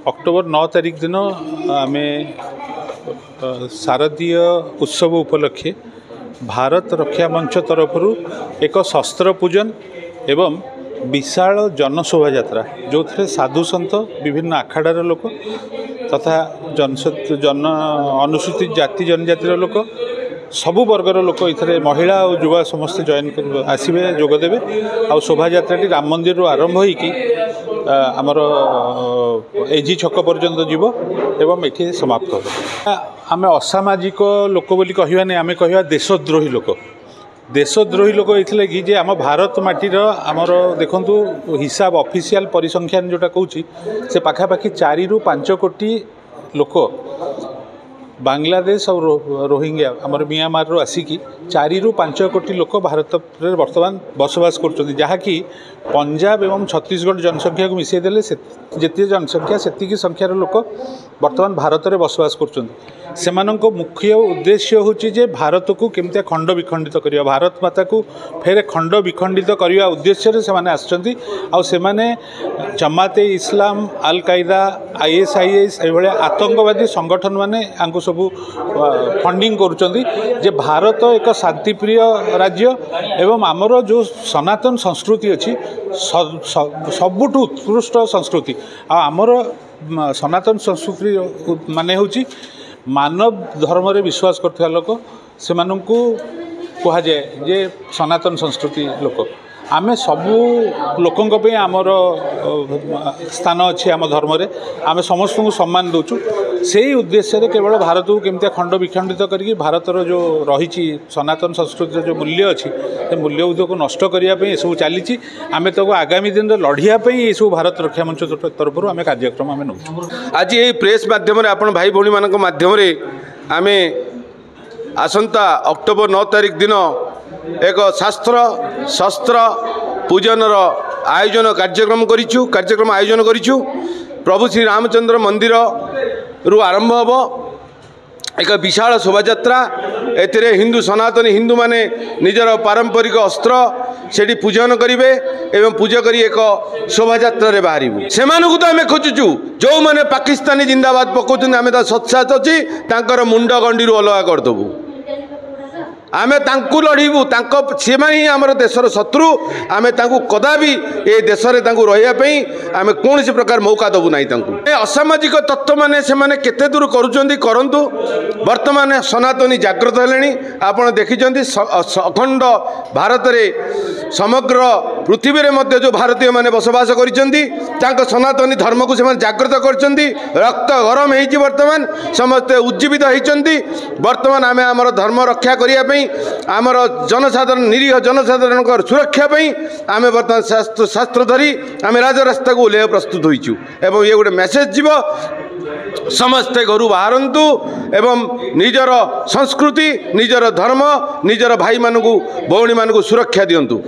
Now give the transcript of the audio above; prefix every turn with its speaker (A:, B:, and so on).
A: October 9 तारीख दिन आम शारदीय उत्सव उपलक्षे भारत रक्षा मंच तरफ एक शस्त्र पूजन एवं विशाल जन शोभा यात्रा जो थे साधु सन्त विभिन्न आखाड़ार लोक तथा जन अनुसूचित जाति जनजातिर लोक सबु वर्गर लोक ये महिला और युवा समस्त जॉइन आसवे जोगदेवे आ शोभा यात्राटी राम मंदिर आरंभ होगी आमर एजी छक पर्यंत जीव एवं ये समाप्त हो। आम असामाजिक लोक बोली कहवा नहीं आम कह देशद्रोही देशद्रोही लोक ये जे आम भारत माटीर आमर देखु हिसाब ऑफिशियल परिसंख्यान जोटा कहूँ से पाखापाखि 4 ରୁ 5 कोटी लोक बांग्लादेश और रोहिंग्या आमर मियांमार आसिकी 4 ରୁ 5 कोटी लोक भारत में बर्तमान बसवास कर जहाँकि पंजाब एवं छत्तीसगढ़ जनसंख्या को मिसईदेले जिते जनसंख्या से संख्यार लोक बर्तमान भारत में बसवास कर मुख्य उद्देश्य हूँ जे भारत को केमती खंड विखंडित करवा भारत माता को फेर खंड विखंडित करने उद्देश्य से आसछंती आ सेमाने जमाते इस्लाम अल कायदा ISIS ये आतंकवादी संगठन माने आंको सबू फंडिंग करुचंती जे भारत एक शांतिप्रिय राज्य एवं आमर जो सनातन संस्कृति अच्छी सबुठ उत्कृष्ट संस्कृति आमर सनातन संस्कृति माने होची मानव धर्म रे विश्वास करथिया लोक से माननकु कहा जाए जे सनातन संस्कृति लोक आमे सबू लोकंक पे आमर स्थान अच्छी आम धर्म रे आमे समस्त को सम्मान दउछु से ही उद्देश्य केवल भारत को केमती खंड विखंडित करके भारतर जो रही सनातन संस्कृति जो मूल्य अच्छी से मूल्यबोध को नष्ट करने सब चली आम तो आगामी दिन में लड़ाई ये सब भारत रक्षा मंच तरफ आम कार्यक्रम आम नौ
B: आज ये प्रेस माध्यम आपण भाई भौणी मान माध्यम आम आसंता अक्टोबर 9 तारीख दिन एक शस्त्र पूजनर आयोजन कार्यक्रम आयोजन करिछु प्रभु श्री रामचंद्र मंदिर रु आरंभ हम एक विशाल शोभा यात्रा एतिरे हिंदू सनातन हिंदू माने निजर पारंपरिक अस्त्र सेठी पूजन करिवे एवं पूजा करी एक शोभा यात्रा रे बाहरिबु सेमानकु तो आमे खोजुचु जो माने पाकिस्तानी जिंदाबाद पकोचन आमे ता सत्सात अछि तांकर मुंड गंडीरु अलगा कर दबु आमे तांकु लड़ीबू से ही आमर देशर शत्रु आमे तांकु कदाबी ए देश रे तांकु रहिया पई आमे कौन सी प्रकार मौका दबु नाही तांकु असामाजिक तत्व माने से माने केते दूर करूचंदी करंतु वर्तमान सनातनी जागृत हेलेनी आपण देखिचंदी अखंड भारत रे समग्र पृथ्वी रे मध्य जो भारतीय माने बसवास करिचंदी तांको सनातनी धर्म को से माने जागृत करचंदी रक्त गरम हेची वर्तमान समस्त उज्जीवित हेचंदी वर्तमान आमे आमर धर्म रक्षा करिया पई आमर जनसाधारण निरीह जनसाधारण सुरक्षा आम बर्तमान शास्त्र धरी आम राजरास्ता को ओल्हे प्रस्तुत होइचु एवं ये गोटे मेसेज जीव समस्ते घर बाहरंतु एवं निजर संस्कृति निजर धर्म निजर भाई मानकु भौणी मानकु सुरक्षा दियंतु।